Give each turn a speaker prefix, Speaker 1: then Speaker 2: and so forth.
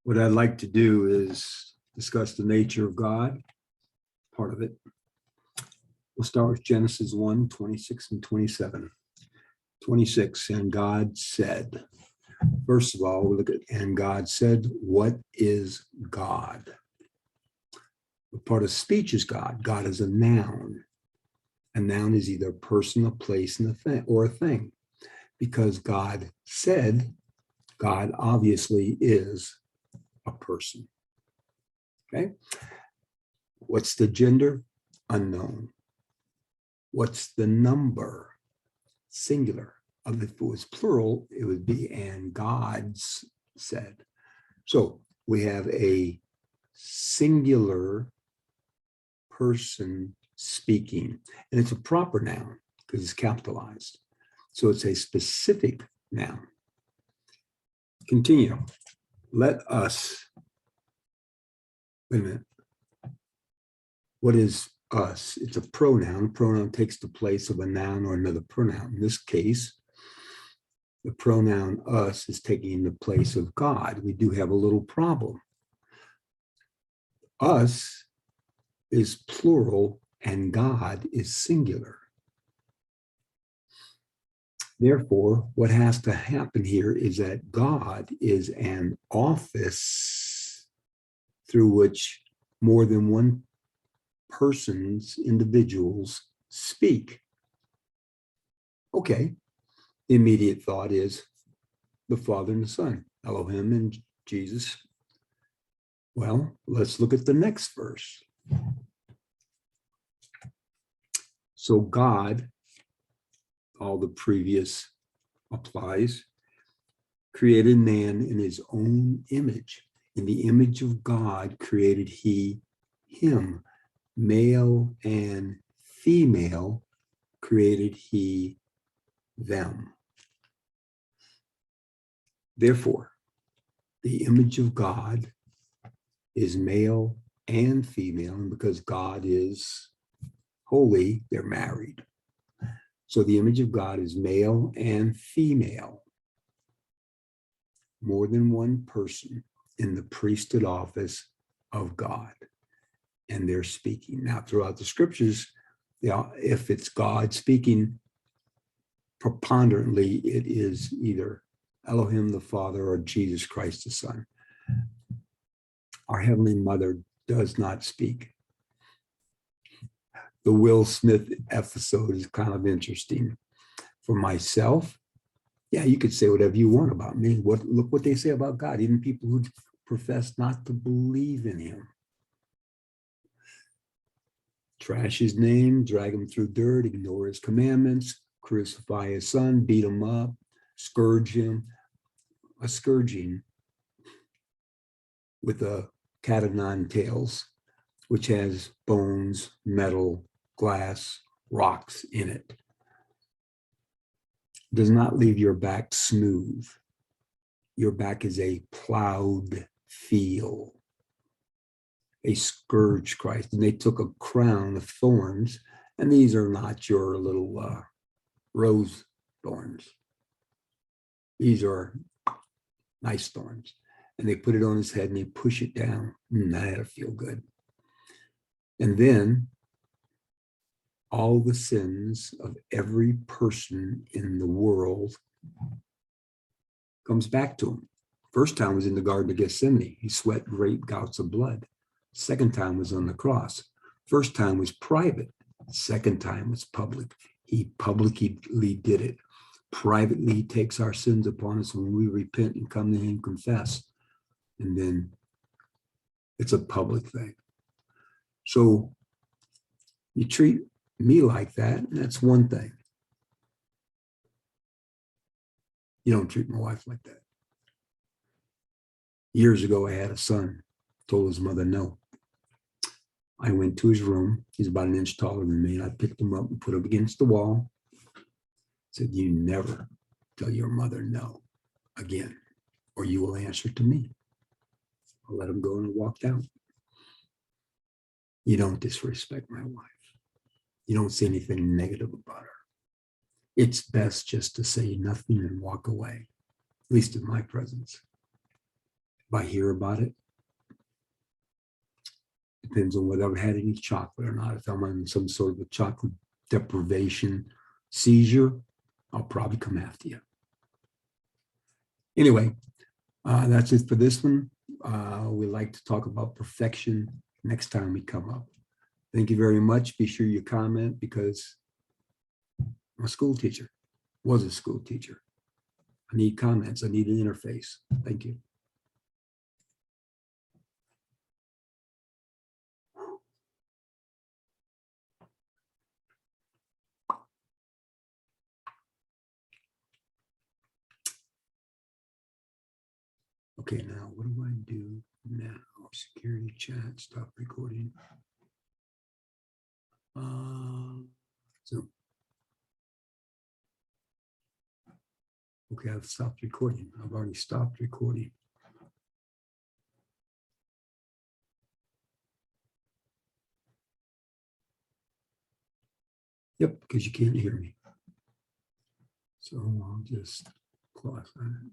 Speaker 1: What I'd like to do is discuss the nature of God, part of it. We'll start with Genesis 1, 26 and 27. 26, and God said. First of all, we look at, and God said, what is God? The part of speech is God. God is a noun. A noun is either a person, a place, and a thing, or a thing. Because God said, God obviously is a person. Okay? What's the gender? Unknown. What's the number? Singular. If it was plural, it would be and gods said. So we have a singular person speaking, and it's a proper noun because it's capitalized. So it's a specific noun. Continue. Let us, wait a minute. What is us? It's a pronoun. A pronoun takes the place of a noun or another pronoun. In this case, the pronoun us is taking the place of God. We do have a little problem. Us is plural and God is singular. Therefore, what has to happen here is that God is an office through which more than one person's individuals speak. Okay. The immediate thought is the Father and the Son, Elohim and Jesus. Well, let's look at the next verse. So God, all the previous applies, created man in his own image. In the image of God created he him. Male and female created he them. Therefore, the image of God is male and female, and because God is holy, they're married. So the image of God is male and female. More than one person in the priesthood office of God. And they're speaking. Now, throughout the scriptures, if it's God speaking, preponderantly, it is either Elohim the Father or Jesus Christ the Son. Our Heavenly Mother does not speak. The Will Smith episode is kind of interesting. For myself, yeah, you could say whatever you want about me. Look what they say about God, even people who profess not to believe in him. Trash his name, drag him through dirt, ignore his commandments, crucify his son, beat him up, scourge him. A scourging with a cat of nine tails, which has bones, metal, glass, rocks in it. Does not leave your back smooth. Your back is a plowed field. A scourge Christ. And they took a crown of thorns, and these are not your little rose thorns. These are nice thorns. And they put it on his head and they push it down. That had to feel good. And then all the sins of every person in the world comes back to him. First time was in the Garden of Gethsemane. He sweat great gouts of blood. Second time was on the cross. First time was private. Second time was public. He publicly did it. Privately, he takes our sins upon us when we repent and come to him and confess. And then it's a public thing. So you treat me like that, and that's one thing. You don't treat my wife like that. Years ago, I had a son, told his mother no. I went to his room. He's about an inch taller than me. And I picked him up and put him against the wall. Said, you never tell your mother no again, or you will answer to me. I let him go and walked out. You don't disrespect my wife. You don't say anything negative about her. It's best just to say nothing and walk away, at least in my presence. if I hear about it. Depends on whether I've had any chocolate or not. If I'm on some sort of a chocolate deprivation seizure, I'll probably come after you. Anyway, that's it for this one. We like to talk about perfection next time we come up. Thank you very much. Be sure you comment, because I'm a school teacher, was a school teacher. I need comments. I need an interface. Thank you. Okay, now what do I do now? Security chat, stop recording. So, okay, I've stopped recording. I've already stopped recording. Yep, because you can't hear me. So I'll just close that.